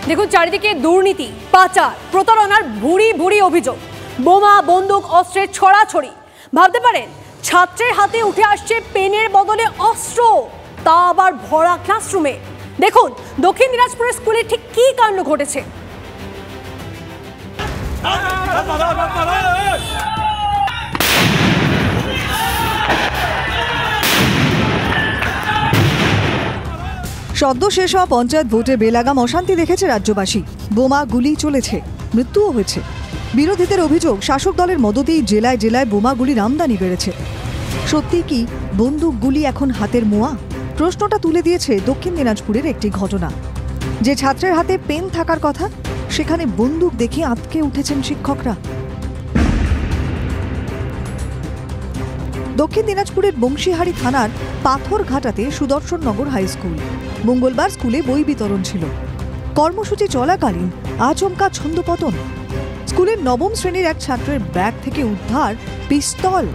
দেখুন, চারিদিকে দুর্নীতি, পাচার, প্রতারণার ভুরি ভুরি অভিযোগ, বোমা, বন্দুক, অস্ত্রের ছড়াছড়ি। ভাবতে পারেন, ছাত্রের হাতে উঠে আসছে পেনের বদলে অস্ত্র, তা আবার ভরা ক্লাসরুমে। দেখুন দক্ষিণ দিনাজপুরের স্কুলে ঠিক কি কাণ্ড ঘটেছে। সদ্য শেষ হওয়া পঞ্চায়েত ভোটে বেলাগাম অশান্তি দেখেছে রাজ্যবাসী। বোমা, গুলি চলেছে, মৃত্যুও হয়েছে। বিরোধীদের অভিযোগ, শাসক দলের মদতেই জেলায় জেলায় বোমা গুলির আমদানি বেড়েছে। সত্যি কি বন্দুক গুলি এখন হাতের মোয়া? প্রশ্নটা তুলে দিয়েছে দক্ষিণ দিনাজপুরের একটি ঘটনা। যে ছাত্রের হাতে পেন থাকার কথা, সেখানে বন্দুক দেখে আঁতকে উঠেছেন শিক্ষকরা। দক্ষিণ দিনাজপুরের বংশীহারি থানার পাথরঘাটাতে সুদর্শননগর হাই স্কুল। মঙ্গলবার স্কুলে বই বিতরণ ছিল। কর্মসূচি চলাকালীন আচমকা ছন্দপতন। স্কুলের নবম শ্রেণীর এক ছাত্রের ব্যাগ থেকে উদ্ধার পিস্তল।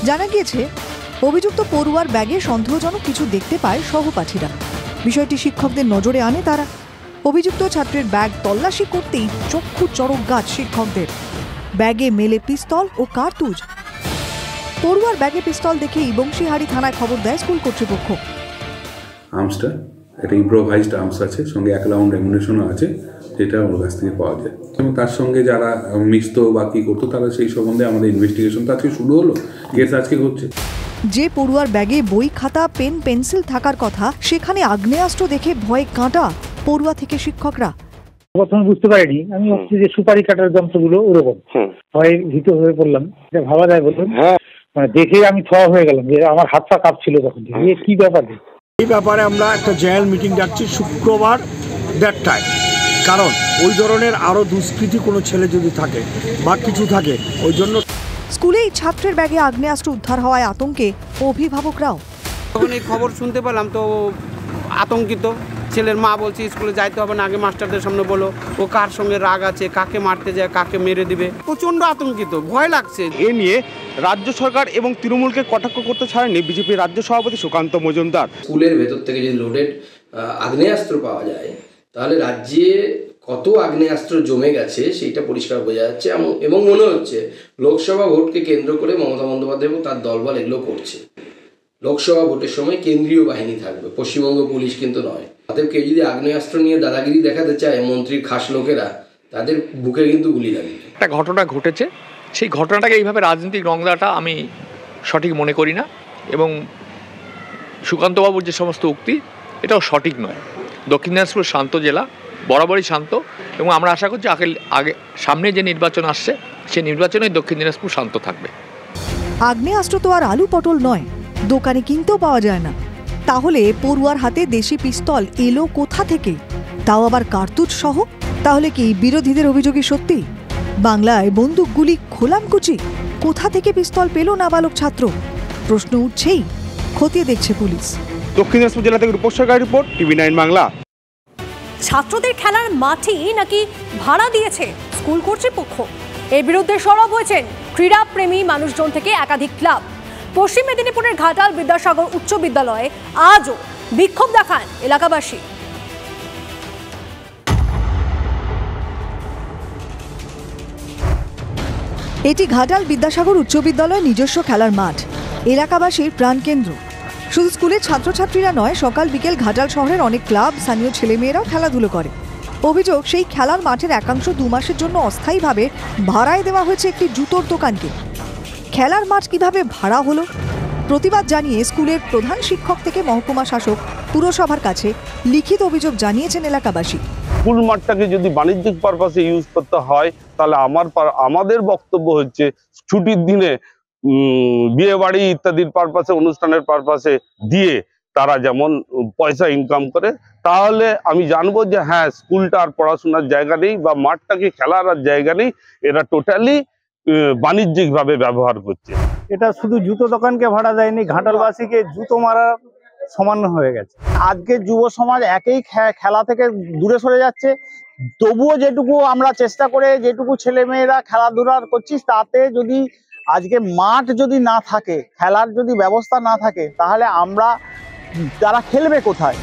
জানা গিয়েছে, অভিযুক্ত পড়ুয়ার ব্যাগে সন্দেহজনক কিছু দেখতে পায় সহপাঠীরা। বিষয়টি শিক্ষকদের নজরে আনে তারা। অভিযুক্ত ছাত্রের ব্যাগ তল্লাশি করতেই চক্ষু চড়ক গাছ শিক্ষকদের। ব্যাগে মেলে পিস্তল ও কার্তুজ। পড়ুয়ার ব্যাগে পিস্তল দেখেই বংশীহারি থানায় খবর দেয় স্কুল কর্তৃপক্ষ। আর্মসটা একটা ইম্প্রোভাইজড আর্মস আছে, সঙ্গে 1 রাউন্ড অ্যামুনিশনও আছে, যেটা ওর কাছ থেকে পাওয়া যায়। এবং তার সঙ্গে যারা মিশতো বা কী করতো, তারা সেই সম্বন্ধে আমাদের ইনভেস্টিগেশন তো আজকে শুরু হলো, কেস আজকে হচ্ছে। যে পড়ুয়ার ব্যাগে বই, খাতা, পেন, পেন্সিল থাকার কথা, সেখানে আগ্নেয়াস্ত্র দেখে ভয়ে কাঁটা পড়ুয়া থেকে শিক্ষকরা। প্রথমে বুঝতে পারিনি, আমি ভাবছি যে সুপারি কাটার যন্ত্রগুলো ওরকম, ভয়ে ভীত হয়ে পড়লাম। এটা ভাবা যায় বলুন? মানে দেখে আমি থোয়া হয়ে গেলাম, যে আমার হাত পা কাঁপছিল তখন। কি ব্যাপার? এই ব্যাপারে আমরা একটা জেনারেল মিটিং ডাকছি শুক্রবার 1:30টায়। কারণ ওই ধরনের আরো দুষ্কৃতী কোনো ছেলে যদি থাকে বা কিছু থাকে, ওই জন্য স্কুলেই ছাত্রের ব্যাগে আগ্নেয়াস্ত্র উদ্ধার হওয়ায় আতঙ্কে অভিভাবকরাও। যখন এই খবর শুনতে পেলাম তো আতঙ্কিত। ছেলের মা বলছে স্কুলে যাইতে হবে না, আগে মাস্টারদের সামনে বলো ও কার সঙ্গে রাগ আছে, কাকে মারতে যায়, কাকে মেরে দিবে। প্রচন্ড আতঙ্কিত, ভয় লাগছে। এ নিয়ে রাজ্য সরকার এবং তৃণমূলকে কটাক্ষ করতে ছাড়েনি বিজেপির রাজ্য সভাপতি সুকান্ত মজুমদার। স্কুলের ভেতর থেকে যদি লোডেড আগ্নেয়াস্ত্র পাওয়া যায়, তাহলে রাজ্যে কত আগ্নেয়াস্ত্র জমে গেছে সেইটা পরিষ্কার বোঝা যাচ্ছে। এবং মনে হচ্ছে লোকসভা ভোটকে কেন্দ্র করে মমতা বন্দ্যোপাধ্যায় এবং তার দলবল এগুলো করছে। লোকসভা ভোটের সময় কেন্দ্রীয় বাহিনী থাকবে, পশ্চিমবঙ্গ পুলিশ কিন্তু নয়। অতএব কেউ যদি আগ্নেয়াস্ত্র নিয়ে দাদাগিরি দেখাতে চায়, মন্ত্রীর খাস লোকেরা, তাদের বুকে কিন্তু গুলি লাগবে। একটা ঘটনা ঘটেছে, সেই ঘটনাটাকে এইভাবে রাজনৈতিক রং দেওয়াটা আমি সঠিক মনে করি না। এবং সুকান্তবাবুর যে সমস্ত উক্তি, এটাও সঠিক নয়। দক্ষিণ দিনাজপুর শান্ত জেলা, বরাবরই শান্ত, এবং আমরা আশা করছি আগে সামনে যে নির্বাচন আসছে, সেই নির্বাচনে দক্ষিণ দিনাজপুর শান্ত থাকবে। আগ্নেয়াস্ত্র তো আর আলু পটল নয়, দোকানে কিনতেও পাওয়া যায় না। তাহলে পড়ুয়ার হাতে দেশি পিস্তল এলো কোথা থেকে, তাও আবার কার্তুজ সহ? তাহলে কি বিরোধীদের অভিযোগই সত্যি? বাংলায় বন্দুকগুলি খোলামকুচি। কোথা থেকে পিস্তল পেল নাবালক ছাত্র? প্রশ্ন উঠছেই, খতিয়ে দেখছে পুলিশ। দক্ষিণ দিনাজপুর জেলা থেকে রূপক সরকারের রিপোর্ট, TV9 বাংলা। ছাত্রদের খেলার মাঠই নাকি ভাড়া দিয়েছে স্কুল কর্তৃপক্ষ, এর বিরুদ্ধে সরব হয়েছেন ক্রীড়াপ্রেমী মানুষজন থেকে একাধিক ক্লাব। পশ্চিম মেদিনীপুরের ঘাটাল বিদ্যাসাগর উচ্চ বিদ্যালয়ে আজও বিক্ষোভ দেখান এলাকাবাসী। এটি ঘাটাল বিদ্যাসাগর উচ্চ বিদ্যালয়ের নিজস্ব খেলার মাঠ, এলাকাবাসীর প্রাণকেন্দ্র। শুধু স্কুলের ছাত্রছাত্রীরা নয়, সকাল বিকেল ঘাটাল শহরের অনেক ক্লাব, স্থানীয় ছেলেমেয়েরাও খেলাধুলো করে। অভিযোগ, সেই খেলার মাঠের একাংশ 2 মাসের জন্য অস্থায়ীভাবে ভাড়ায় দেওয়া হয়েছে একটি জুতোর দোকানকে। খেলার মাঠ কিভাবে ভাড়া হলো? প্রতিবাদ জানিয়ে স্কুলের প্রধান শিক্ষক থেকে মহকুমা শাসক, পুরসভার কাছে লিখিত অভিযোগ জানিয়েছেন এলাকাবাসী। স্কুল মাঠটাকে যদি বাণিজ্যিক পারপাসে ইউজ করতে হয়, তাহলে আমাদের বক্তব্য হচ্ছে ছুটির দিনে বিয়ে বাড়ি ইত্যাদির পারপাসে, অনুষ্ঠানের পারপাসে দিয়ে তারা যেমন পয়সা ইনকাম করে, তাহলে আমি জানবো যে হ্যাঁ, স্কুলটা আর পড়াশোনার জায়গা নেই বা মাঠটাকে খেলার আর জায়গা নেই। এরা টোটালি বাণিজ্যিক ভাবে ব্যবহার করছে। এটা শুধু জুতো দোকানকে ভাড়া দেয়নি, ঘাটালবাসীকে জুতো মারা সমান হয়ে গেছে। আজকে যুব সমাজ একেই খেলা থেকে দূরে সরে যাচ্ছে। তবুও যেটুকু আমরা চেষ্টা করে যেটুকু ছেলে মেয়েরা খেলাধুলা করছি, তাতে যদি আজকে মাঠ যদি না থাকে, খেলার যদি ব্যবস্থা না থাকে, তাহলে আমরা তারা খেলবে কোথায়?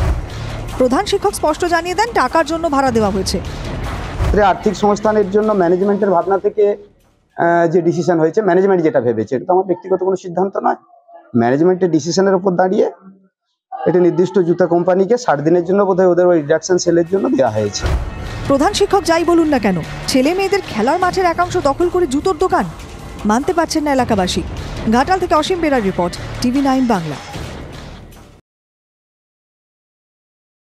প্রধান শিক্ষক স্পষ্ট জানিয়ে দেন টাকার জন্য ভাড়া দেওয়া হয়েছে। আর্থিক সংস্থানের জন্য ম্যানেজমেন্টের ভাবনা থেকে যে ডিসিশন হয়েছে, ম্যানেজমেন্ট যেটা ভেবেছে, এটা তো আমার ব্যক্তিগত কোনো সিদ্ধান্ত নয়। ম্যানেজমেন্টের ডিসিশনের উপর দাঁড়িয়ে এটা নির্দিষ্ট জুতা কোম্পানিকে 60 দিনের জন্য বোধহয় ওদের ওই রিডাকশন সেলের জন্য দেওয়া হয়েছে। প্রধান শিক্ষক যাই বলুন না কেন, ছেলে মেয়েদের খেলার মাঠের একাংশ দখল করে জুতোর দোকান মানতে পারছেন না এলাকাবাসী। ঘাটাল থেকে অসীম বেরার রিপোর্ট, TV9 বাংলা।